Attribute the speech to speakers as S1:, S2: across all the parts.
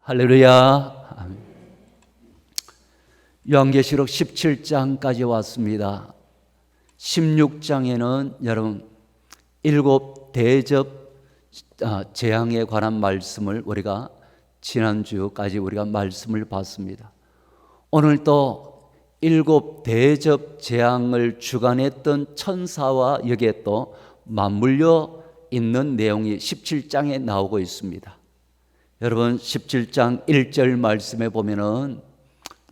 S1: 할렐루야. 아멘. 요한계시록 17장까지 왔습니다. 16장에는 여러분 일곱 대접 재앙에 관한 말씀을 우리가 지난주까지 우리가 말씀을 봤습니다. 오늘 또 일곱 대접 재앙을 주관했던 천사와 여기에 또 맞물려 있는 내용이 17장에 나오고 있습니다. 여러분 17장 1절 말씀에 보면은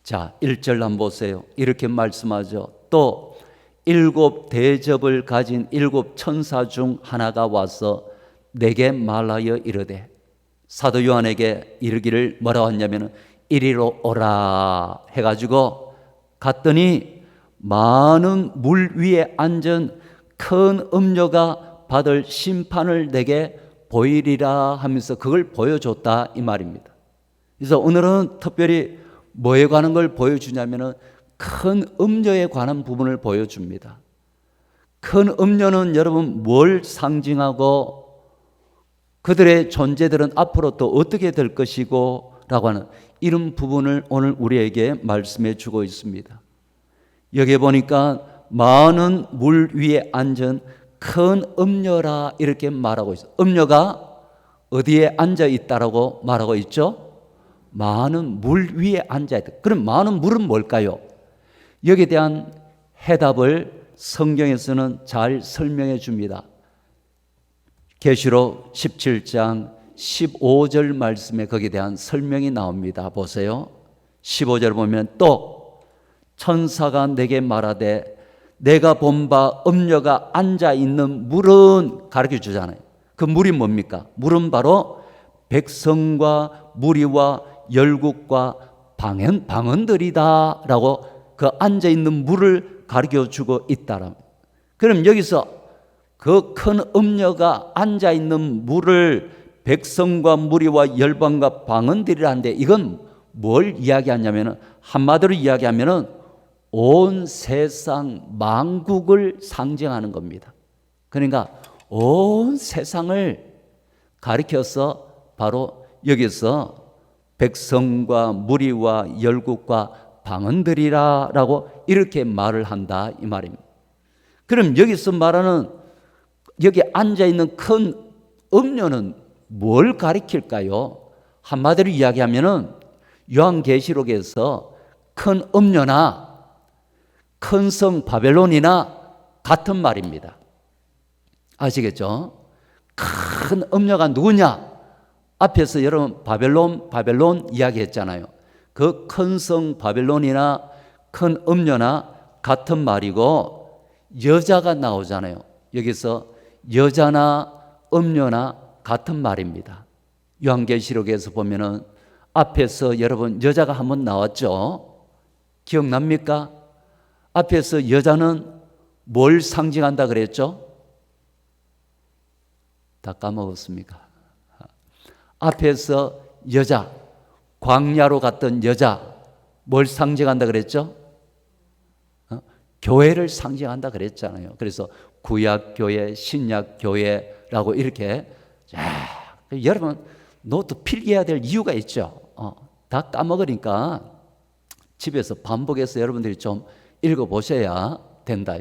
S1: 자 1절 한번 보세요. 이렇게 말씀하죠. 또 일곱 대접을 가진 일곱 천사 중 하나가 와서 내게 말하여 이르되, 사도 요한에게 이르기를 뭐라고 했냐면 이리로 오라 해가지고 갔더니 많은 물 위에 앉은 큰 음녀가 받을 심판을 내게 보이리라 하면서 그걸 보여줬다 이 말입니다. 그래서 오늘은 특별히 뭐에 관한 걸 보여주냐면 큰 음녀에 관한 부분을 보여줍니다. 큰 음녀는 여러분 뭘 상징하고 그들의 존재들은 앞으로 또 어떻게 될 것이고 라고 하는 이런 부분을 오늘 우리에게 말씀해 주고 있습니다. 여기에 보니까 많은 물 위에 앉은 큰 음녀라 이렇게 말하고 있어요. 음녀가 어디에 앉아 있다라고 말하고 있죠? 많은 물 위에 앉아 있다. 그럼 많은 물은 뭘까요? 여기에 대한 해답을 성경에서는 잘 설명해 줍니다. 계시록 17장 15절 말씀에 거기에 대한 설명이 나옵니다. 보세요. 15절 보면 또 천사가 내게 말하되 내가 본 바 음녀가 앉아 있는 물은 가르쳐 주잖아요. 그 물이 뭡니까? 물은 바로 백성과 무리와 열국과 방언들이다 라고 그 앉아 있는 물을 가르쳐 주고 있다라. 그럼 여기서 그 큰 음녀가 앉아 있는 물을 백성과 무리와 열방과 방언들이라는데 이건 뭘 이야기하냐면은 한마디로 이야기하면은 온 세상 만국을 상징하는 겁니다. 그러니까 온 세상을 가리켜서 바로 여기서 백성과 무리와 열국과 방언들이라라고 이렇게 말을 한다 이 말입니다. 그럼 여기서 말하는 여기 앉아있는 큰 음녀는 뭘 가리킬까요? 한마디로 이야기하면은 요한계시록에서 큰 음녀나 큰 성 바벨론이나 같은 말입니다. 아시겠죠? 큰 음녀가 누구냐? 앞에서 여러분 바벨론 이야기했잖아요. 그 큰 성 바벨론이나 큰 음녀나 같은 말이고 여자가 나오잖아요. 여기서 여자나 음녀나 같은 말입니다. 요한계시록에서 보면은 앞에서 여러분 여자가 한번 나왔죠? 기억납니까? 앞에서 여자는 뭘 상징한다 그랬죠? 다 까먹었습니까? 앞에서 여자, 광야로 갔던 여자, 뭘 상징한다 그랬죠? 교회를 상징한다 그랬잖아요. 그래서 구약교회, 신약교회라고 이렇게 여러분 노트 필기해야 될 이유가 있죠. 다 까먹으니까 집에서 반복해서 여러분들이 좀 읽어보셔야 된다.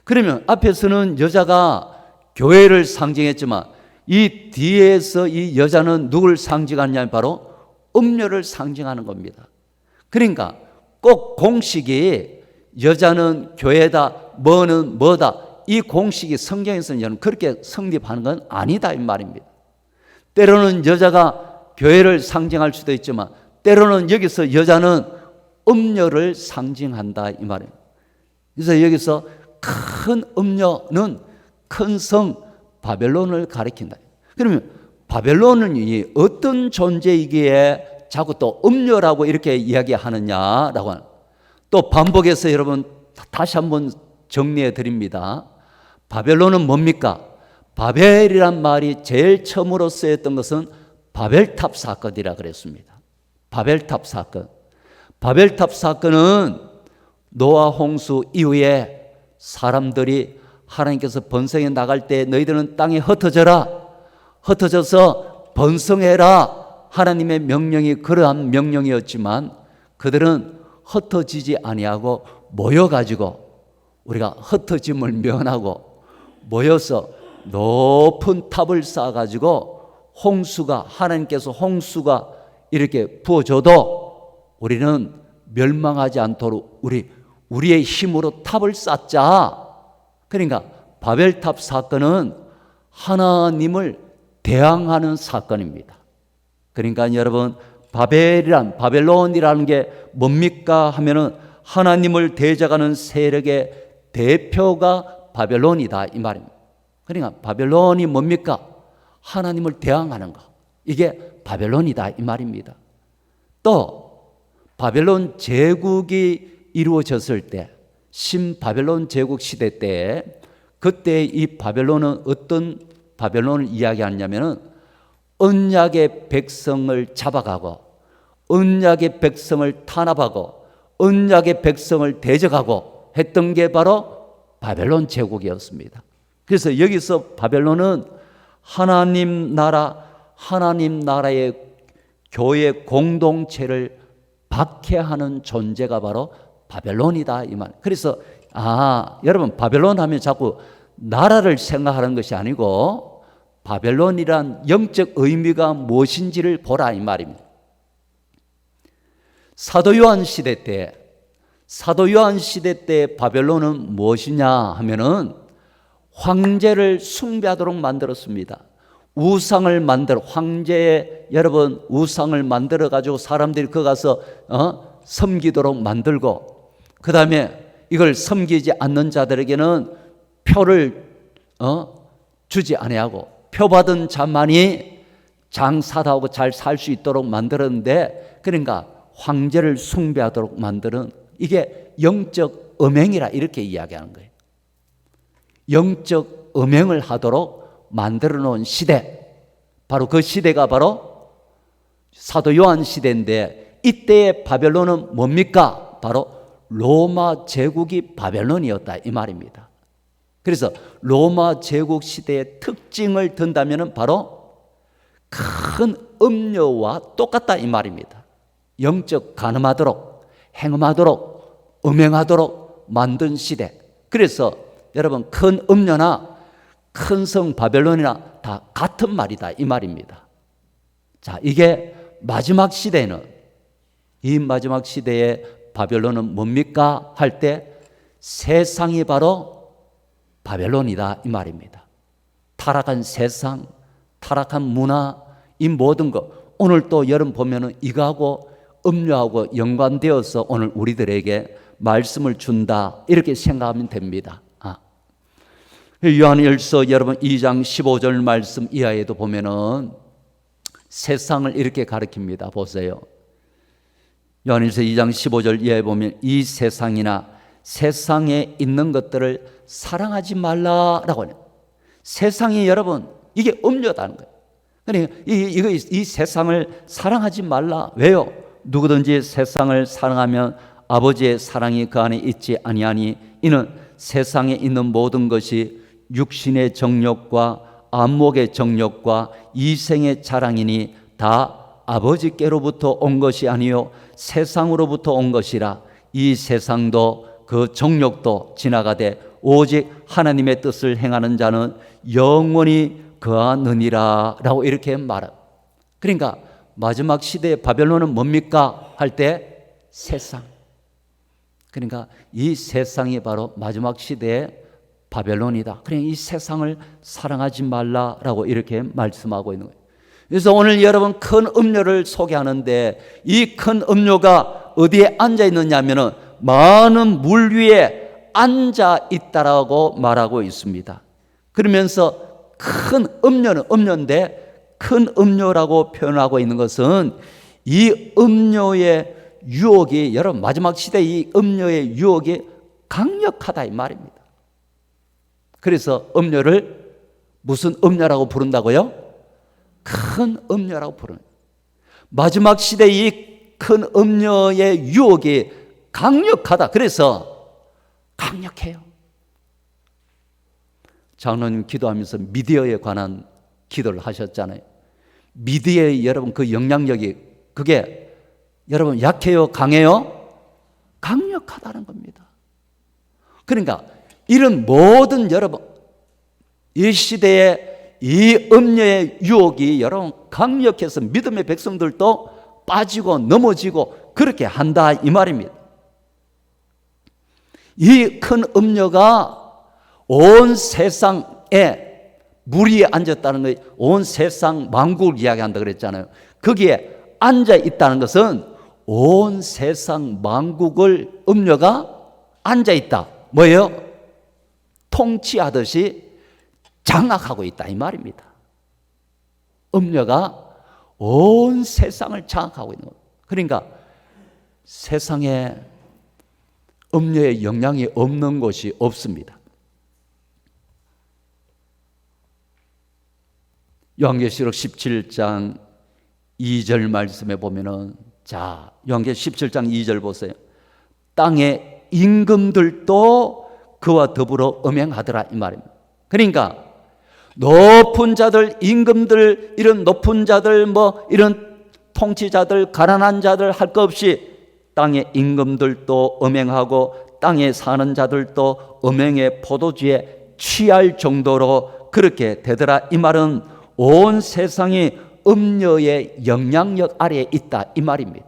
S1: 그러면 앞에서는 여자가 교회를 상징했지만 이 뒤에서 이 여자는 누굴 상징하냐면 바로 음녀를 상징하는 겁니다. 그러니까 꼭 공식이 여자는 교회다, 뭐는 뭐다 이 공식이 성경에서는 여러분 그렇게 성립하는 건 아니다 이 말입니다. 때로는 여자가 교회를 상징할 수도 있지만 때로는 여기서 여자는 음녀를 상징한다 이 말입니다. 그래서 여기서 큰 음녀는 큰 성 바벨론을 가리킨다. 그러면 바벨론은 어떤 존재이기에 자꾸 또 음녀라고 이렇게 이야기하느냐라고 하는 또 반복해서 여러분 다시 한번 정리해 드립니다. 바벨론은 뭡니까? 바벨이란 말이 제일 처음으로 쓰였던 것은 바벨탑 사건이라 그랬습니다. 바벨탑 사건. 바벨탑 사건은 노아 홍수 이후에 사람들이 하나님께서 번성해 나갈 때 너희들은 땅에 흩어져라, 흩어져서 번성해라 하나님의 명령이 그러한 명령이었지만 그들은 흩어지지 아니하고 모여가지고 우리가 흩어짐을 면하고 모여서 높은 탑을 쌓아가지고 하나님께서 홍수가 이렇게 부어줘도 우리는 멸망하지 않도록 우리의 힘으로 탑을 쌓자. 그러니까 바벨탑 사건은 하나님을 대항하는 사건입니다. 그러니까 여러분, 바벨론이라는 게 뭡니까 하면은 하나님을 대적하는 세력의 대표가 바벨론이다 이 말입니다. 그러니까 바벨론이 뭡니까? 하나님을 대항하는 거. 이게 바벨론이다 이 말입니다. 또 바벨론 제국이 이루어졌을 때, 신바벨론 제국 시대 때, 그때 이 바벨론은 어떤 바벨론을 이야기하냐면은 언약의 백성을 잡아가고 언약의 백성을 탄압하고 언약의 백성을 대적하고 했던 게 바로 바벨론 제국이었습니다. 그래서 여기서 바벨론은 하나님 나라의 교회 공동체를 박해하는 존재가 바로 바벨론이다 이 말. 그래서 여러분, 바벨론 하면 자꾸 나라를 생각하는 것이 아니고 바벨론이란 영적 의미가 무엇인지를 보라 이 말입니다. 사도 요한 시대 때 바벨론은 무엇이냐 하면은 황제를 숭배하도록 만들었습니다. 여러분 우상을 만들어 가지고 사람들이 거 가서 섬기도록 만들고, 그 다음에 이걸 섬기지 않는 자들에게는 표를 주지 아니하고 표 받은 자만이 장사도 하고 잘 살 수 있도록 만들었는데, 그러니까 황제를 숭배하도록 만드는, 이게 영적 음행이라 이렇게 이야기하는 거예요. 영적 음행을 하도록 만들어 놓은 시대, 바로 그 시대가 바로 사도 요한 시대인데, 이때의 바벨론은 뭡니까? 바로 로마 제국이 바벨론이었다 이 말입니다. 그래서 로마 제국 시대의 특징을 든다면 바로 큰 음료와 똑같다 이 말입니다. 영적 간음하도록, 행음하도록, 음행하도록 만든 시대. 그래서 여러분, 큰 음료나 큰 성 바벨론이나 다 같은 말이다 이 말입니다. 자, 이게 마지막 시대는, 이 마지막 시대의 바벨론은 뭡니까 할 때 세상이 바로 바벨론이다 이 말입니다. 타락한 세상, 타락한 문화, 이 모든 것, 오늘 또 여러분 보면은 이거하고 음료하고 연관되어서 오늘 우리들에게 말씀을 준다 이렇게 생각하면 됩니다. 요한일서 여러분 2장 15절 말씀 이하에도 보면은 세상을 이렇게 가리킵니다. 보세요. 요한일서 2장 15절 이하에 보면 이 세상이나 세상에 있는 것들을 사랑하지 말라라고 해요. 세상이 여러분 이게 음료다는 거예요. 그러니까 이 세상을 사랑하지 말라. 왜요? 누구든지 세상을 사랑하면 아버지의 사랑이 그 안에 있지 아니하니 이는 세상에 있는 모든 것이 육신의 정욕과 안목의 정욕과 이생의 자랑이니 다 아버지께로부터 온 것이 아니요 세상으로부터 온 것이라. 이 세상도 그 정욕도 지나가되 오직 하나님의 뜻을 행하는 자는 영원히 거하느니라 라고 이렇게 말합니다. 그러니까 마지막 시대의 바벨론은 뭡니까 할 때 세상. 그러니까 이 세상이 바로 마지막 시대의 바벨론이다. 그러니까 이 세상을 사랑하지 말라라고 이렇게 말씀하고 있는 거예요. 그래서 오늘 여러분 큰 음료를 소개하는데, 이 큰 음료가 어디에 앉아 있느냐면은 많은 물 위에 앉아 있다라고 말하고 있습니다. 그러면서 큰 음료는 음료인데, 큰 음료라고 표현하고 있는 것은 이 음료의 유혹이, 여러분 마지막 시대 이 음료의 유혹이 강력하다 이 말입니다. 그래서 음료를 무슨 음료라고 부른다고요? 큰 음료라고 부르는. 마지막 시대 이 큰 음료의 유혹이 강력하다. 그래서 강력해요. 장로님 기도하면서 미디어에 관한 기도를 하셨잖아요. 미디어의 여러분 그 영향력이 그게 여러분 약해요? 강해요? 강력하다는 겁니다. 그러니까 이런 모든 여러분 이 시대에 이 음녀의 유혹이 여러분 강력해서 믿음의 백성들도 빠지고 넘어지고 그렇게 한다 이 말입니다. 이 큰 음녀가 온 세상에 무리에 앉았다는 거예요. 온 세상 만국을 이야기한다 그랬잖아요. 거기에 앉아 있다는 것은 온 세상 만국을 음녀가 앉아 있다. 뭐예요? 통치하듯이 장악하고 있다 이 말입니다. 음녀가 온 세상을 장악하고 있는 거예요. 그러니까 세상에 음녀의 영향이 없는 곳이 없습니다. 요한계시록 17장 2절 말씀에 보면은 자, 요한계시록 17장 2절 보세요. 땅의 임금들도 그와 더불어 음행하더라 이 말입니다. 그러니까 높은 자들, 임금들, 이런 높은 자들, 뭐 이런 통치자들, 가난한 자들 할 것 없이 땅의 임금들도 음행하고 땅에 사는 자들도 음행의 포도주에 취할 정도로 그렇게 되더라. 이 말은 온 세상이 음녀의 영향력 아래에 있다 이 말입니다.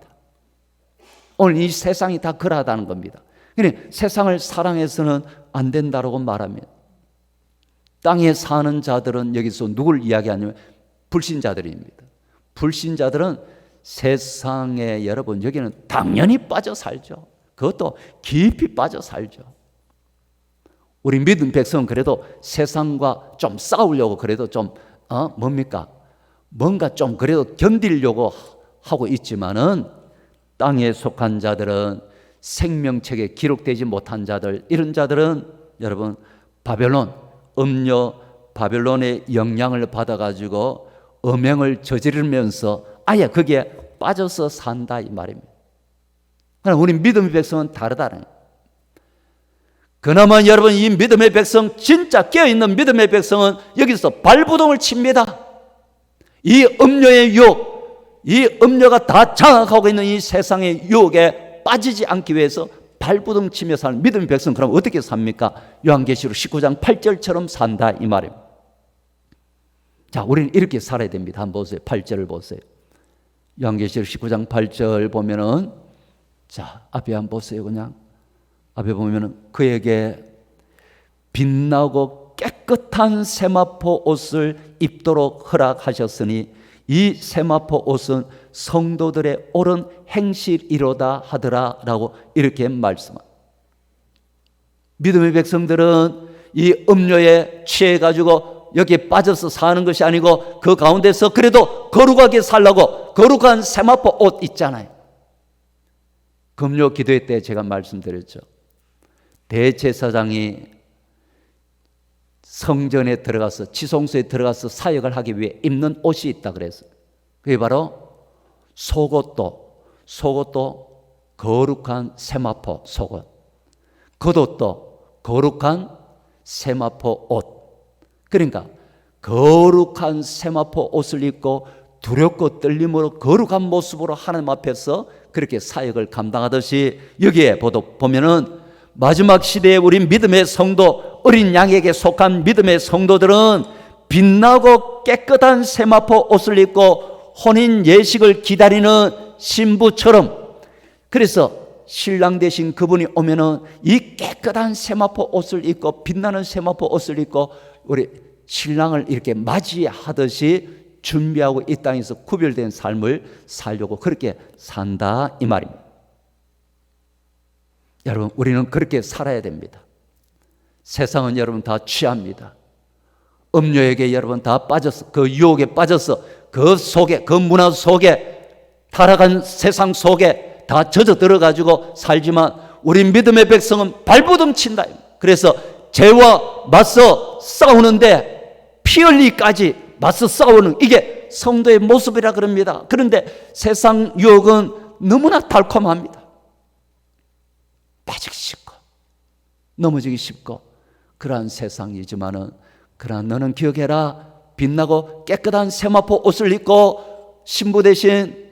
S1: 오늘 이 세상이 다 그러하다는 겁니다. 그러니까 세상을 사랑해서는 안 된다고 말합니다. 땅에 사는 자들은 여기서 누굴 이야기하냐면 불신자들입니다. 불신자들은 세상에 여러분 여기는 당연히 빠져 살죠. 그것도 깊이 빠져 살죠. 우리 믿음 백성은 그래도 세상과 좀 싸우려고 그래도 좀 뭡니까? 뭔가 좀 그래도 견디려고 하고 있지만은 땅에 속한 자들은 생명책에 기록되지 못한 자들 이런 자들은 여러분 바벨론 음녀 바벨론의 영향을 받아가지고 음행을 저지르면서 아예 거기에 빠져서 산다 이 말입니다. 그러나 우리 믿음의 백성은 다르다는 거예요. 그나마 여러분 이 믿음의 백성 진짜 깨어있는 믿음의 백성은 여기서 발부동을 칩니다. 이 음녀의 유혹, 이 음녀가 다 장악하고 있는 이 세상의 유혹에 빠지지 않기 위해서 발부동 치며 사는 믿음의 백성 그럼 어떻게 삽니까? 요한계시록 19장 8절처럼 산다 이 말입니다. 자, 우리는 이렇게 살아야 됩니다. 한번 보세요. 8절을 보세요. 요한계시록 19장 8절 보면은 자, 앞에 한번 보세요. 그냥 앞에 보면은 그에게 빛나고 깨끗한 세마포 옷을 입도록 허락하셨으니 이 세마포 옷은 성도들의 옳은 행실이로다 하더라라고 이렇게 말씀합니다. 믿음의 백성들은 이 음료에 취해가지고 여기에 빠져서 사는 것이 아니고 그 가운데서 그래도 거룩하게 살라고 거룩한 세마포 옷 있잖아요. 금요 기도회 때 제가 말씀드렸죠. 대제사장이 성전에 들어가서 지성소에 들어가서 사역을 하기 위해 입는 옷이 있다 그랬어요. 그게 바로 속옷도 거룩한 세마포 속옷, 겉옷도 거룩한 세마포 옷. 그러니까 거룩한 세마포 옷을 입고 두렵고 떨림으로 거룩한 모습으로 하나님 앞에서 그렇게 사역을 감당하듯이 여기에 보면은 마지막 시대에 우리 믿음의 성도 어린 양에게 속한 믿음의 성도들은 빛나고 깨끗한 세마포 옷을 입고 혼인 예식을 기다리는 신부처럼 그래서 신랑 되신 그분이 오면은 이 깨끗한 세마포 옷을 입고 빛나는 세마포 옷을 입고 우리 신랑을 이렇게 맞이하듯이 준비하고 이 땅에서 구별된 삶을 살려고 그렇게 산다 이 말입니다. 여러분 우리는 그렇게 살아야 됩니다. 세상은 여러분 다 취합니다. 음료에게 여러분 다 빠져서 그 유혹에 빠져서 그 속에 그 문화 속에 타락한 세상 속에 다 젖어 들어가지고 살지만 우리 믿음의 백성은 발부둥 친다. 그래서 죄와 맞서 싸우는데 피 흘리기까지 맞서 싸우는 이게 성도의 모습이라 그럽니다. 그런데 세상 유혹은 너무나 달콤합니다. 빠지기 쉽고 넘어지기 쉽고 그러한 세상이지만은 그러나 너는 기억해라. 빛나고 깨끗한 세마포 옷을 입고 신부 대신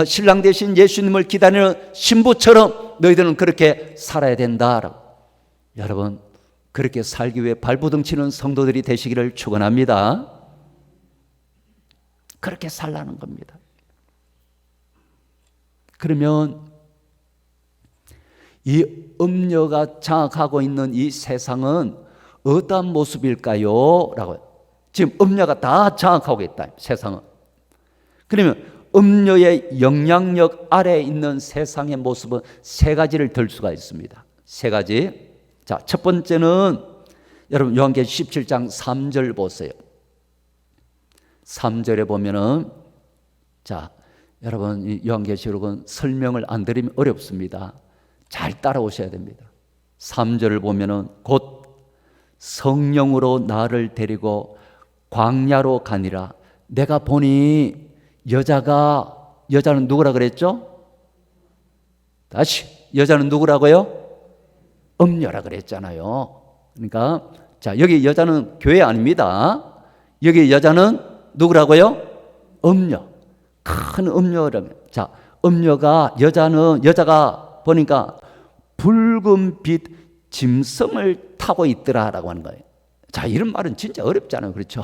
S1: 신랑 대신 예수님을 기다리는 신부처럼 너희들은 그렇게 살아야 된다라고. 여러분, 그렇게 살기 위해 발버둥 치는 성도들이 되시기를 축원합니다. 그렇게 살라는 겁니다. 그러면 이 음녀가 장악하고 있는 이 세상은 어떠한 모습일까요? 라고요. 지금 음녀가 다 장악하고 있다, 세상은. 그러면 음녀의 영향력 아래에 있는 세상의 모습은 세 가지를 들 수가 있습니다. 세 가지. 자, 첫 번째는 여러분 요한계시록 17장 3절 보세요. 3절에 보면은, 자, 여러분 이 요한계시록은 설명을 안 드리면 어렵습니다. 잘 따라오셔야 됩니다. 3절을 보면은 곧 성령으로 나를 데리고 광야로 가니라. 내가 보니 여자는 누구라 그랬죠? 다시, 여자는 누구라고요? 음녀라 그랬잖아요. 그러니까 자, 여기 여자는 교회 아닙니다. 여기 여자는 누구라고요? 음녀. 큰 음녀라면. 자, 음녀가 여자가 보니까 붉은 빛 짐승을 타고 있더라라고 하는 거예요. 자, 이런 말은 진짜 어렵잖아요. 그렇죠?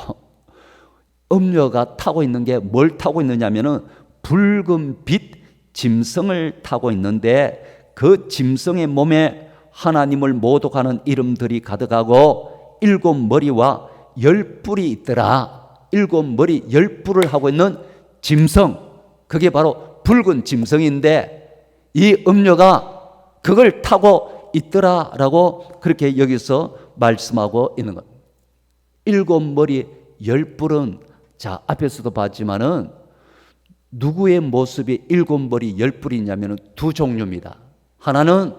S1: 음녀가 타고 있는 게 뭘 타고 있느냐면은 붉은 빛 짐승을 타고 있는데 그 짐승의 몸에 하나님을 모독하는 이름들이 가득하고 7머리와 10뿔이 있더라. 7머리 10뿔을 하고 있는 짐승, 그게 바로 붉은 짐승인데 이 음녀가 그걸 타고 있더라라고 그렇게 여기서 말씀하고 있는 것. 7머리 10뿔은, 자, 앞에서도 봤지만은 누구의 모습이 7머리 10뿔이냐면 두 종류입니다. 하나는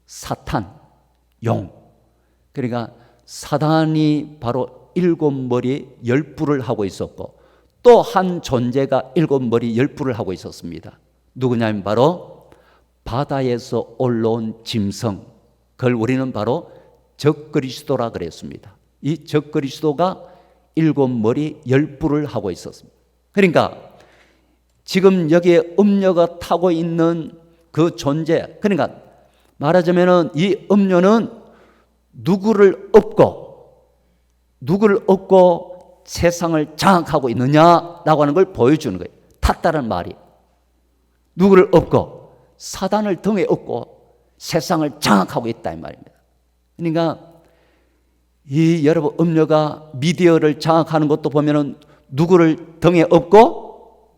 S1: 사탄, 용. 그러니까 사단이 바로 7머리 10뿔을 하고 있었고 또 한 존재가 7머리 10뿔을 하고 있었습니다. 누구냐면 바로 바다에서 올라온 짐승, 그걸 우리는 바로 적그리스도라 그랬습니다. 이 적그리스도가 7머리 10뿔을 하고 있었습니다. 그러니까 지금 여기에 음녀가 타고 있는 그 존재, 그러니까 말하자면은 이 음녀는 누구를 업고 세상을 장악하고 있느냐라고 하는 걸 보여주는 거예요. 탔다는 말이. 누구를 업고 사단을 등에 업고 세상을 장악하고 있다 이 말입니다. 그러니까 이 여러분 음녀가 미디어를 장악하는 것도 보면은 누구를 등에 업고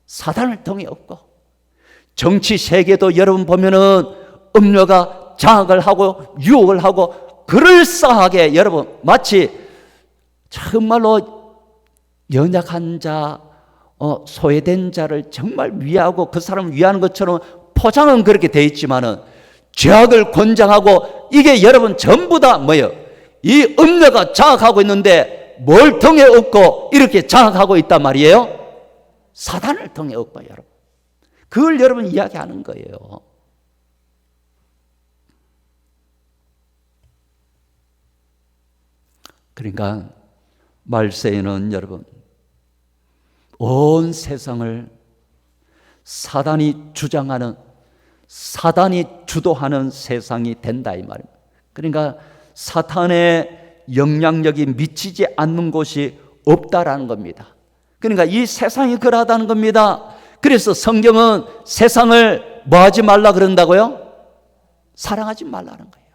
S1: 사단을 등에 업고, 정치 세계도 여러분 보면은 음녀가 장악을 하고 유혹을 하고 그럴싸하게 여러분 마치 정말로 연약한 자, 소외된 자를 정말 위하고 그 사람을 위하는 것처럼 포장은 그렇게 돼 있지만은 죄악을 권장하고 이게 여러분 전부 다 뭐예요? 이 음녀가 장악하고 있는데 뭘 등에 업고 이렇게 장악하고 있단 말이에요? 사단을 등에 업고 여러분. 그걸 여러분 이야기하는 거예요. 그러니까 말세에는 여러분 온 세상을 사단이 주장하는, 사단이 주도하는 세상이 된다 이 말입니다. 그러니까 사탄의 영향력이 미치지 않는 곳이 없다라는 겁니다. 그러니까 이 세상이 그러하다는 겁니다. 그래서 성경은 세상을 뭐 하지 말라 그런다고요? 사랑하지 말라는 거예요.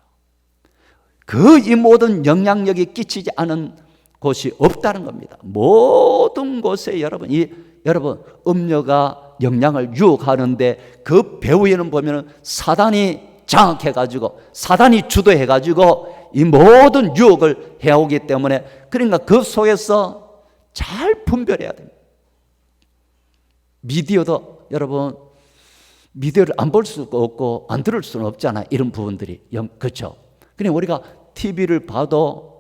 S1: 이 모든 영향력이 끼치지 않은 곳이 없다는 겁니다. 모든 곳에 여러분 음녀가 영향을 유혹하는데 그 배후에는 보면은 사단이 장악해가지고 사단이 주도해가지고 이 모든 유혹을 해오기 때문에, 그러니까 그 속에서 잘 분별해야 됩니다. 미디어도 여러분 미디어를 안 볼 수가 없고 안 들을 수는 없잖아. 이런 부분들이 그렇죠. 그냥 우리가 TV를 봐도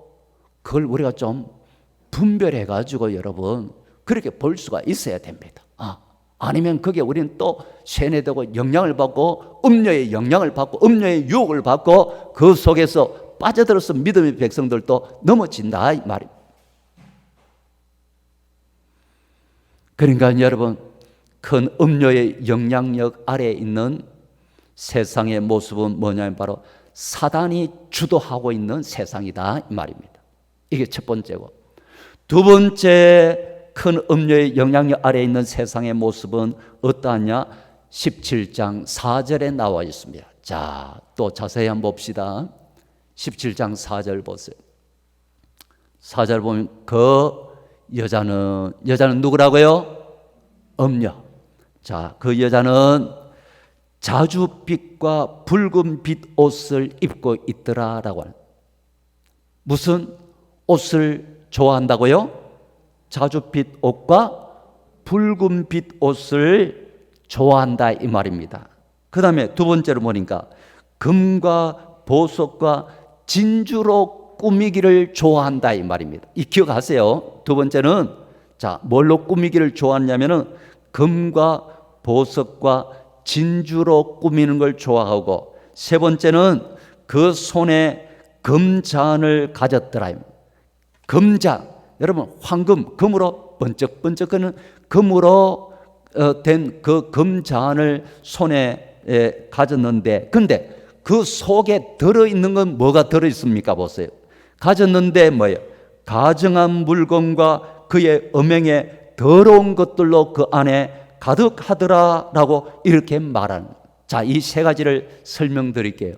S1: 그걸 우리가 좀 분별해가지고 여러분 그렇게 볼 수가 있어야 됩니다. 아니면 그게 우리는 또 세뇌되고 영향을 받고 음녀의 영향을 받고 음녀의 유혹을 받고 그 속에서 빠져들어서 믿음의 백성들도 넘어진다 이 말입니다. 그러니까 여러분, 큰 음료의 영향력 아래에 있는 세상의 모습은 뭐냐면 바로 사단이 주도하고 있는 세상이다 이 말입니다. 이게 첫 번째고, 두 번째 큰 음료의 영향력 아래에 있는 세상의 모습은 어떠하냐? 17장 4절에 나와 있습니다. 자, 또 자세히 한번 봅시다. 17장 4절 보세요. 4절 보면 그 여자는 누구라고요? 음녀. 자, 그 여자는 자줏빛과 붉은 빛 옷을 입고 있더라라고 하는. 무슨 옷을 좋아한다고요? 자줏빛 옷과 붉은 빛 옷을 좋아한다 이 말입니다. 그 다음에 두 번째로 보니까 금과 보석과 진주로 꾸미기를 좋아한다 이 말입니다. 이 기억하세요. 두 번째는 자, 뭘로 꾸미기를 좋아하냐면은 금과 보석과 진주로 꾸미는 걸 좋아하고, 세 번째는 그 손에 금잔을 가졌더라. 금잔, 여러분 황금, 금으로 번쩍번쩍하는 금으로 된 그 금잔을 손에 가졌는데, 근데 그 속에 들어있는 건 뭐가 들어있습니까? 보세요. 가졌는데 뭐예요? 가증한 물건과 그의 음행에 더러운 것들로 그 안에 가득하더라라고 이렇게 말하는. 자, 이 세 가지를 설명드릴게요.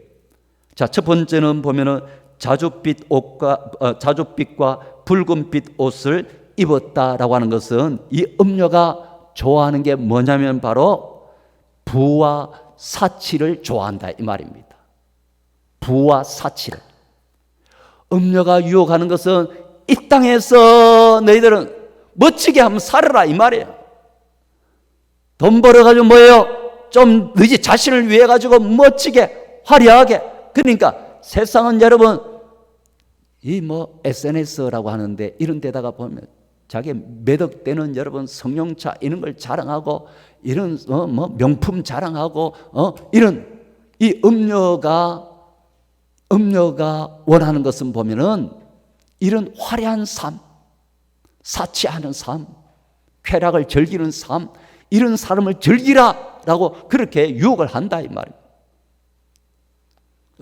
S1: 자, 첫 번째는 보면은 자줏빛과 붉은빛 옷을 입었다라고 하는 것은 이 음녀가 좋아하는 게 뭐냐면 바로 부와 사치를 좋아한다 이 말입니다. 부와 사치를. 음녀가 유혹하는 것은 이 땅에서 너희들은 멋지게 한번 살아라 이 말이에요. 돈 벌어가지고 뭐예요? 좀 너희 자신을 위해 가지고 멋지게 화려하게. 그러니까 세상은 여러분 이 뭐 SNS라고 하는데 이런 데다가 보면 자기 매덕되는 여러분 성룡차 이런 걸 자랑하고 이런 뭐 명품 자랑하고 이런 이 음녀가 원하는 것은 보면은 이런 화려한 삶, 사치하는 삶, 쾌락을 즐기는 삶, 이런 삶을 즐기라라고 그렇게 유혹을 한다 이 말이에요.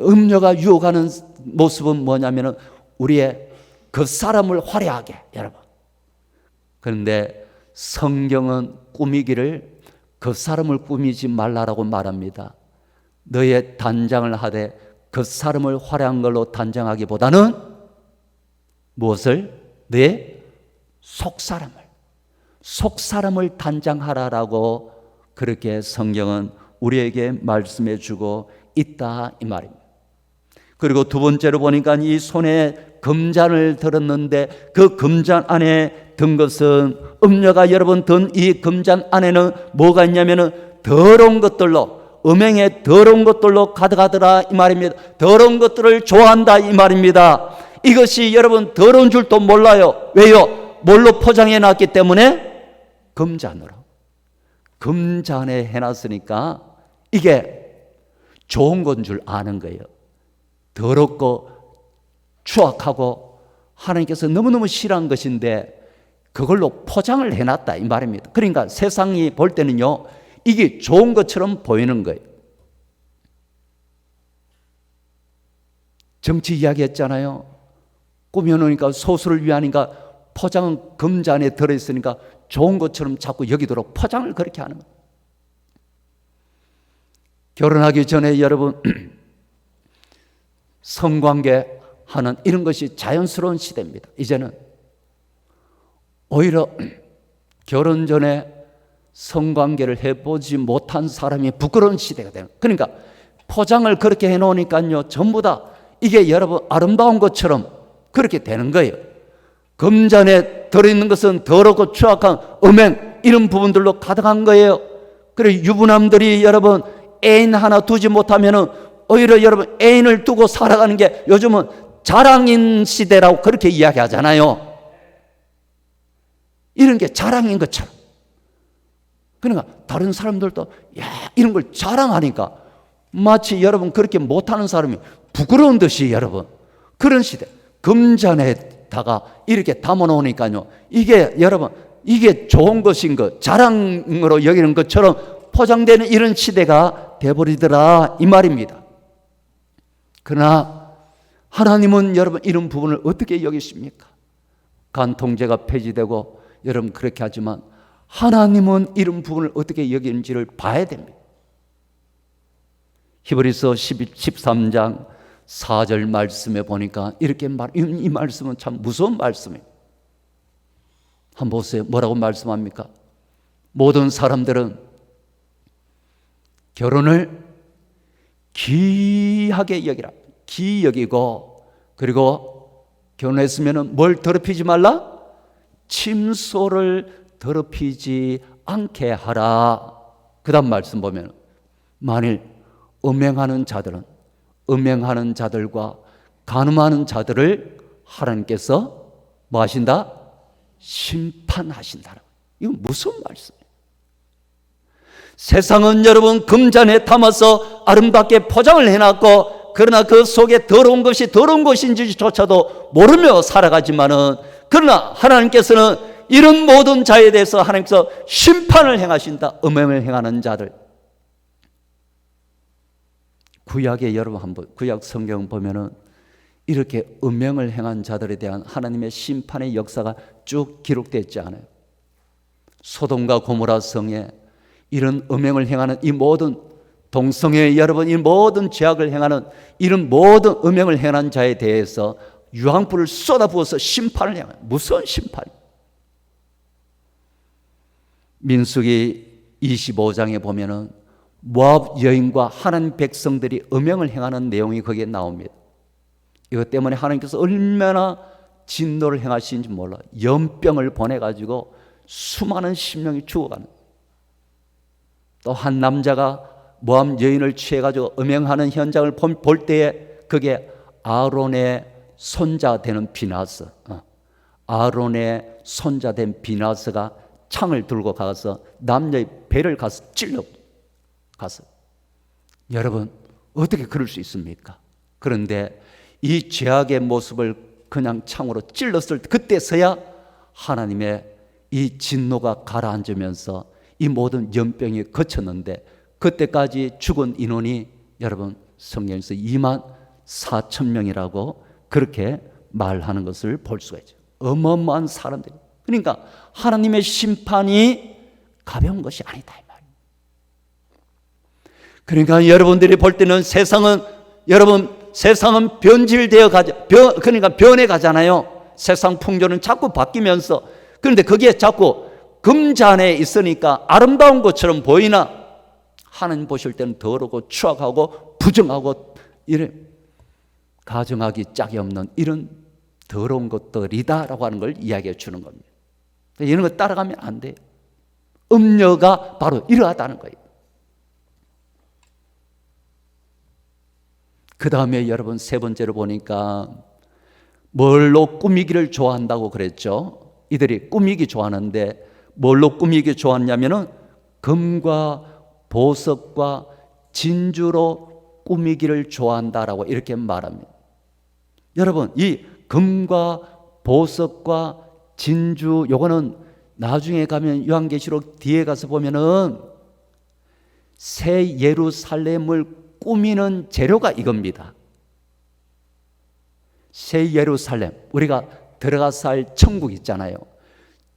S1: 음녀가 유혹하는 모습은 뭐냐면은 우리의 그 사람을 화려하게, 여러분. 그런데 성경은 꾸미기를 그 사람을 꾸미지 말라라고 말합니다. 너의 단장을 하되 그 사람을 화려한 걸로 단장하기보다는 무엇을? 내 속사람을 단장하라라고 그렇게 성경은 우리에게 말씀해 주고 있다 이 말입니다. 그리고 두 번째로 보니까 이 손에 금잔을 들었는데 그 금잔 안에 든 것은 음녀가 여러분 든 이 금잔 안에는 뭐가 있냐면은 더러운 것들로, 음행의 더러운 것들로 가득하더라 이 말입니다. 더러운 것들을 좋아한다 이 말입니다. 이것이 여러분 더러운 줄도 몰라요. 왜요? 뭘로 포장해 놨기 때문에? 금잔으로. 금잔에 해놨으니까 이게 좋은 건 줄 아는 거예요. 더럽고 추악하고 하나님께서 너무너무 싫어한 것인데 그걸로 포장을 해놨다 이 말입니다. 그러니까 세상이 볼 때는요 이게 좋은 것처럼 보이는 거예요. 정치 이야기했잖아요. 꾸며놓으니까 소수를 위하니까 포장은 금잔에 들어있으니까 좋은 것처럼 자꾸 여기도록 포장을 그렇게 하는 거예요. 결혼하기 전에 여러분 성관계 하는 이런 것이 자연스러운 시대입니다. 이제는 오히려 결혼 전에 성관계를 해보지 못한 사람이 부끄러운 시대가 되는. 그러니까 포장을 그렇게 해놓으니까요 전부 다 이게 여러분 아름다운 것처럼 그렇게 되는 거예요. 금잔에 들어있는 것은 더럽고 추악한 음행 이런 부분들로 가득한 거예요. 그래서 유부남들이 여러분 애인 하나 두지 못하면은 오히려 여러분 애인을 두고 살아가는 게 요즘은 자랑인 시대라고 그렇게 이야기하잖아요. 이런 게 자랑인 것처럼. 그러니까 다른 사람들도 야 이런 걸 자랑하니까 마치 여러분 그렇게 못하는 사람이 부끄러운 듯이 여러분 그런 시대. 금잔에다가 이렇게 담아놓으니까요 이게 여러분 이게 좋은 것인 것, 자랑으로 여기는 것처럼 포장되는 이런 시대가 되어버리더라 이 말입니다. 그러나 하나님은 여러분 이런 부분을 어떻게 여기십니까? 간통죄가 폐지되고 여러분 그렇게 하지만 하나님은 이런 부분을 어떻게 여기는지를 봐야 됩니다. 히브리서 13장 4절 말씀에 보니까 이렇게 이 말씀은 참 무서운 말씀이에요. 한번 보세요. 뭐라고 말씀합니까? 모든 사람들은 결혼을 귀하게 여기라. 귀히 여기고, 그리고 결혼했으면 뭘 더럽히지 말라? 침소를 더럽히지 않게 하라. 그 다음 말씀 보면 만일 음행하는 자들과 간음하는 자들을 하나님께서 뭐 하신다? 심판하신다. 이건 무슨 말씀이에요? 세상은 여러분 금잔에 담아서 아름답게 포장을 해놨고, 그러나 그 속에 더러운 것이 더러운 것인지조차도 모르며 살아가지만은, 그러나 하나님께서는 이런 모든 자에 대해서 하나님께서 심판을 행하신다. 음행을 행하는 자들. 구약에 여러분 한번 구약 성경 보면은 이렇게 음행을 행한 자들에 대한 하나님의 심판의 역사가 쭉 기록되어 있지 않아요? 소돔과 고모라 성에 이런 음행을 행하는 이 모든 동성애 여러분 이 모든 죄악을 행하는 이런 모든 음행을 행한 자에 대해서 유황불을 쏟아부어서 심판을 행하는 무슨 심판이에요? 민수기 25장에 보면은 모압 여인과 하나님 백성들이 음행을 행하는 내용이 거기에 나옵니다. 이것 때문에 하나님께서 얼마나 진노를 행하시는지 몰라. 연병을 보내가지고 수많은 심령이 죽어가는. 또 한 남자가 모압 여인을 취해가지고 음행하는 현장을 볼 때에 그게 아론의 손자 되는 비나스, 아론의 손자 된 비나스가 창을 들고 가서 남녀의 배를 가서 찔러 가서. 여러분 어떻게 그럴 수 있습니까? 그런데 이 죄악의 모습을 그냥 창으로 찔렀을 때 그때서야 하나님의 이 진노가 가라앉으면서 이 모든 연병이 거쳤는데, 그때까지 죽은 인원이 여러분 성경에서 24,000명이라고 그렇게 말하는 것을 볼 수가 있죠. 어마어마한 사람들이. 그러니까 하나님의 심판이 가벼운 것이 아니다 이 말이에요. 그러니까 여러분들이 볼 때는 세상은 변질되어 그러니까 변해 가잖아요. 세상 풍조는 자꾸 바뀌면서. 그런데 거기에 자꾸 금잔에 있으니까 아름다운 것처럼 보이나 하나님 보실 때는 더럽고 추악하고 부정하고 이래 가정하기 짝이 없는 이런 더러운 것들이다라고 하는 걸 이야기해 주는 겁니다. 이런 거 따라가면 안 돼요. 음녀가 바로 이러하다는 거예요. 그 다음에 여러분 세 번째로 보니까 뭘로 꾸미기를 좋아한다고 그랬죠. 이들이 꾸미기 좋아하는데 뭘로 꾸미기 좋아하냐면은 금과 보석과 진주로 꾸미기를 좋아한다라고 이렇게 말합니다. 여러분 이 금과 보석과 진주 요거는 나중에 가면 요한계시록 뒤에 가서 보면은 새 예루살렘을 꾸미는 재료가 이겁니다. 새 예루살렘, 우리가 들어가서 살 천국 있잖아요.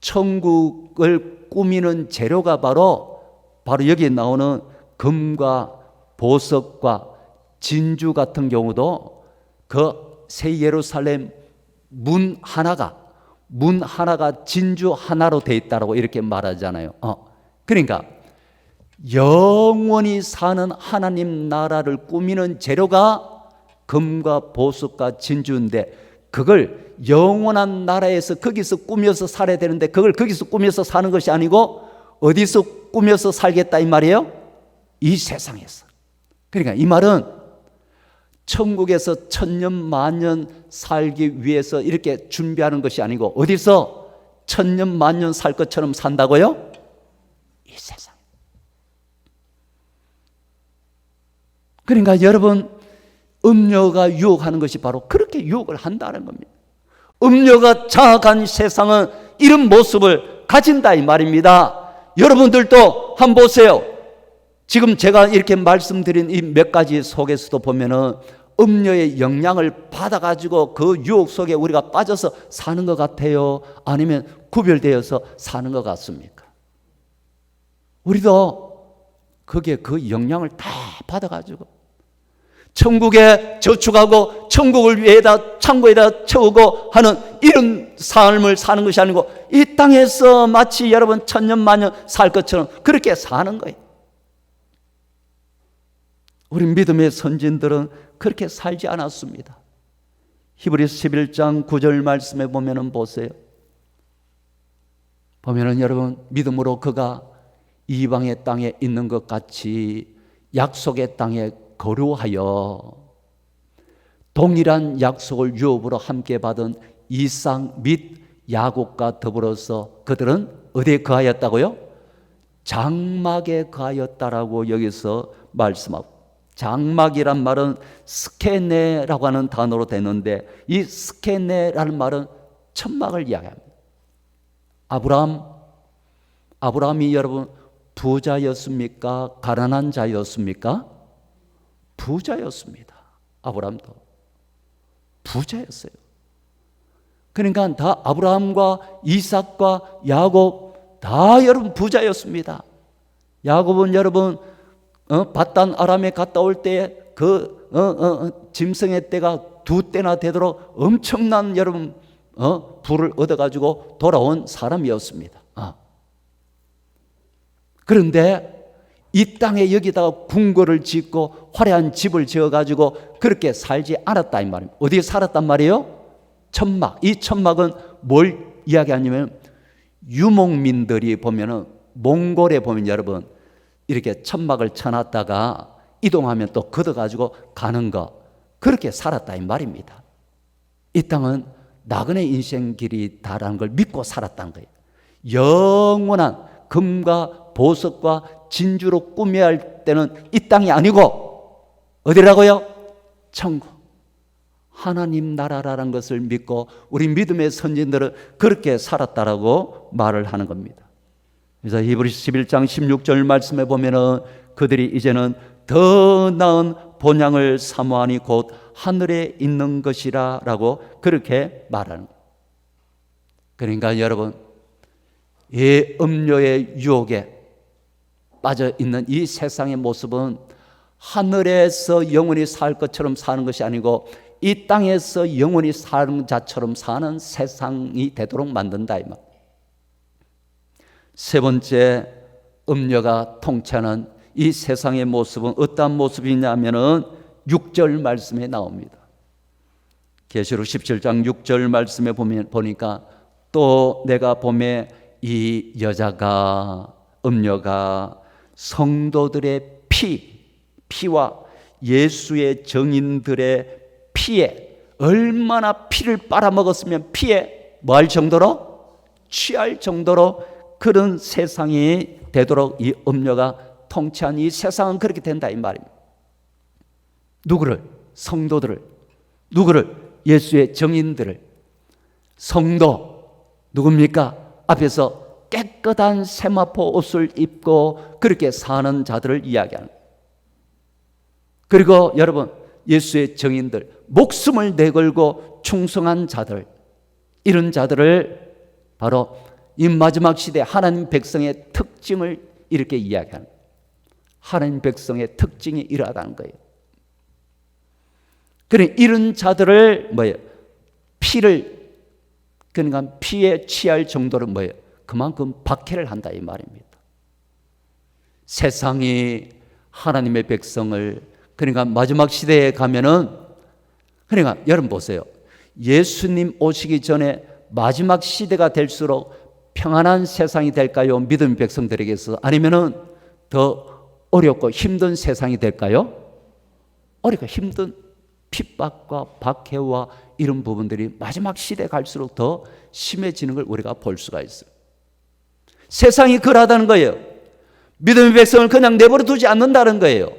S1: 천국을 꾸미는 재료가 바로 여기에 나오는 금과 보석과 진주 같은 경우도 그 새 예루살렘 문 하나가 진주 하나로 되어 있다고 이렇게 말하잖아요. 그러니까 영원히 사는 하나님 나라를 꾸미는 재료가 금과 보석과 진주인데, 그걸 영원한 나라에서 거기서 꾸며서 살아야 되는데 그걸 거기서 꾸며서 사는 것이 아니고 어디서 꾸며서 살겠다 이 말이에요? 이 세상에서. 그러니까 이 말은 천국에서 천년 만년 살기 위해서 이렇게 준비하는 것이 아니고 어디서 천년 만년 살 것처럼 산다고요? 이 세상. 그러니까 여러분 음녀가 유혹하는 것이 바로 그렇게 유혹을 한다는 겁니다. 음녀가 장악한 세상은 이런 모습을 가진다 이 말입니다. 여러분들도 한번 보세요. 지금 제가 이렇게 말씀드린 이 몇 가지 속에서도 보면은 음료의 영향을 받아가지고 그 유혹 속에 우리가 빠져서 사는 것 같아요? 아니면 구별되어서 사는 것 같습니까? 우리도 거기에 그 영향을 다 받아가지고 천국에 저축하고 천국을 위에다 창고에다 채우고 하는 이런 삶을 사는 것이 아니고 이 땅에서 마치 여러분 천년만년 살 것처럼 그렇게 사는 거예요. 우리 믿음의 선진들은 그렇게 살지 않았습니다. 히브리서 11장 9절 말씀에 보면은 보세요. 보면은 여러분 믿음으로 그가 이방의 땅에 있는 것 같이 약속의 땅에 거류하여 동일한 약속을 유업으로 함께 받은 이삭 및 야곱과 더불어서 그들은 어디에 거하였다고요? 장막에 거하였다라고 여기서 말씀하고, 장막이란 말은 스케네라고 하는 단어로 되는데 이 스케네라는 말은 천막을 이야기합니다. 아브라함이 여러분 부자였습니까? 가난한 자였습니까? 부자였습니다. 아브라함도 부자였어요. 그러니까 다 아브라함과 이삭과 야곱 다 여러분 부자였습니다. 야곱은 여러분 바단 아람에 갔다 올 때 그 짐승의 떼가 2떼나 되도록 엄청난 여러분 부를 얻어가지고 돌아온 사람이었습니다. 그런데 이 땅에 여기다가 궁궐을 짓고 화려한 집을 지어가지고 그렇게 살지 않았다 이 말입니다. 어디에 살았단 말이에요? 천막. 이 천막은 뭘 이야기하냐면 유목민들이 보면은 몽골에 보면 여러분 이렇게 천막을 쳐놨다가 이동하면 또 걷어가지고 가는 거, 그렇게 살았다 이 말입니다. 이 땅은 나그네 인생길이 다라는 걸 믿고 살았다는 거예요. 영원한 금과 보석과 진주로 꾸며야 할 때는 이 땅이 아니고 어디라고요? 천국, 하나님 나라라는 것을 믿고 우리 믿음의 선진들은 그렇게 살았다라고 말을 하는 겁니다. 그래서 히브리서 11장 16절 말씀에 보면은 그들이 이제는 더 나은 본향을 사모하니 곧 하늘에 있는 것이라 라고 그렇게 말하는 거예요. 그러니까 여러분 이 음료의 유혹에 빠져 있는 이 세상의 모습은 하늘에서 영원히 살 것처럼 사는 것이 아니고 이 땅에서 영원히 사는 자처럼 사는 세상이 되도록 만든다 이 말. 세 번째, 음료가 통치하는 이 세상의 모습은 어떤 모습이냐면은 6절 말씀에 나옵니다. 계시록 17장 6절 말씀에 보니까 또 내가 보매 이 여자가 음료가 성도들의 피와 예수의 증인들의 피에 얼마나 피를 빨아먹었으면 피에 뭐 할 정도로? 취할 정도로 그런 세상이 되도록 이 음료가 통치한 이 세상은 그렇게 된다 이 말입니다. 누구를? 성도들을. 누구를? 예수의 증인들을. 성도 누굽니까? 앞에서 깨끗한 세마포 옷을 입고 그렇게 사는 자들을 이야기하는 거예요. 그리고 여러분 예수의 증인들, 목숨을 내걸고 충성한 자들, 이런 자들을 바로 이 마지막 시대 하나님 백성의 특징을 이렇게 이야기하는 거예요. 하나님 백성의 특징이 이러하다는 거예요. 그래 이런 자들을 뭐예요? 피를, 그러니까 피에 취할 정도로 뭐예요? 그만큼 박해를 한다 이 말입니다. 세상이 하나님의 백성을, 그러니까 마지막 시대에 가면은, 그러니까 여러분 보세요. 예수님 오시기 전에 마지막 시대가 될수록 평안한 세상이 될까요? 믿음의 백성들에게서. 아니면은 더 어렵고 힘든 세상이 될까요? 어렵고 힘든 핍박과 박해와 이런 부분들이 마지막 시대 갈수록 더 심해지는 걸 우리가 볼 수가 있어요. 세상이 그러하다는 거예요. 믿음의 백성을 그냥 내버려 두지 않는다는 거예요.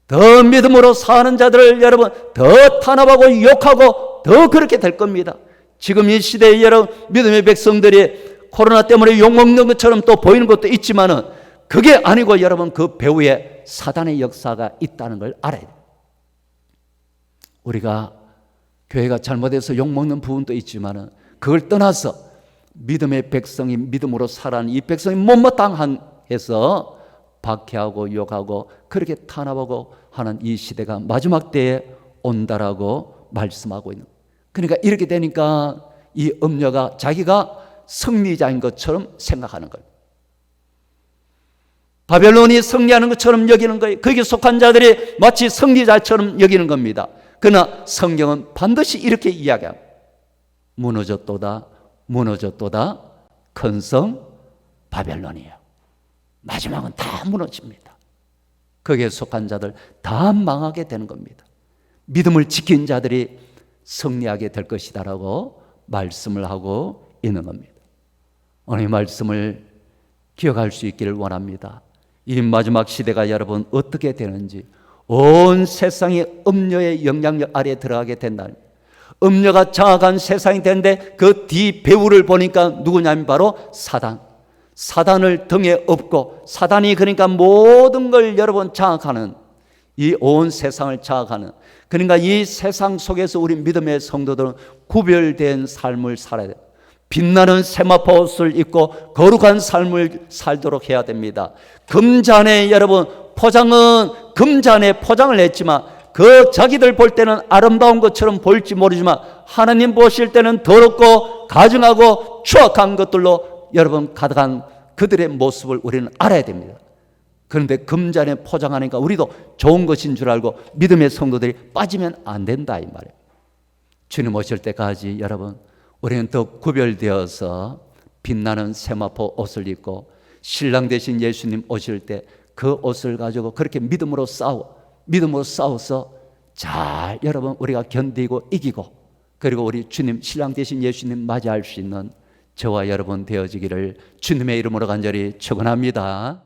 S1: 더 믿음으로 사는 자들을 여러분 더 탄압하고 욕하고 더 그렇게 될 겁니다. 지금 이 시대에 여러분 믿음의 백성들이 코로나 때문에 욕먹는 것처럼 또 보이는 것도 있지만은 그게 아니고 여러분 그 배후에 사단의 역사가 있다는 걸 알아야 돼요. 우리가 교회가 잘못해서 욕먹는 부분도 있지만은 그걸 떠나서 믿음의 백성이 믿음으로 살아가는 이 백성이 못마땅해서 박해하고 욕하고 그렇게 탄압하고 하는 이 시대가 마지막 때에 온다라고 말씀하고 있는 거예요. 그러니까 이렇게 되니까 이 음녀가 자기가 승리자인 것처럼 생각하는 거예요. 바벨론이 승리하는 것처럼 여기는 거예요. 거기에 속한 자들이 마치 승리자처럼 여기는 겁니다. 그러나 성경은 반드시 이렇게 이야기합니다. 무너졌도다 무너졌도다 큰 성 바벨론이에요. 마지막은 다 무너집니다. 거기에 속한 자들 다 망하게 되는 겁니다. 믿음을 지킨 자들이 승리하게 될 것이다라고 말씀을 하고 있는 겁니다. 오늘 이 말씀을 기억할 수 있기를 원합니다. 이 마지막 시대가 여러분 어떻게 되는지, 온 세상이 음녀의 영향력 아래에 들어가게 된다는, 음녀가 장악한 세상이 되는데 그 뒤 배후를 보니까 누구냐면 바로 사단을 등에 업고, 사단이 그러니까 모든 걸 여러분 장악하는, 이 온 세상을 장악하는, 그러니까 이 세상 속에서 우리 믿음의 성도들은 구별된 삶을 살아야 돼요. 빛나는 세마포 옷을 입고 거룩한 삶을 살도록 해야 됩니다. 금잔에 여러분 포장은 금잔에 포장을 했지만 그 자기들 볼 때는 아름다운 것처럼 보일지 모르지만 하나님 보실 때는 더럽고 가증하고 추악한 것들로 여러분 가득한 그들의 모습을 우리는 알아야 됩니다. 그런데 금잔에 포장하니까 우리도 좋은 것인 줄 알고 믿음의 성도들이 빠지면 안 된다 이 말이에요. 주님 오실 때까지 여러분 우리는 더 구별되어서 빛나는 세마포 옷을 입고 신랑 되신 예수님 오실 때 그 옷을 가지고 그렇게 믿음으로 싸워서 잘 여러분 우리가 견디고 이기고, 그리고 우리 주님 신랑 되신 예수님 맞이할 수 있는 저와 여러분 되어지기를 주님의 이름으로 간절히 축원합니다.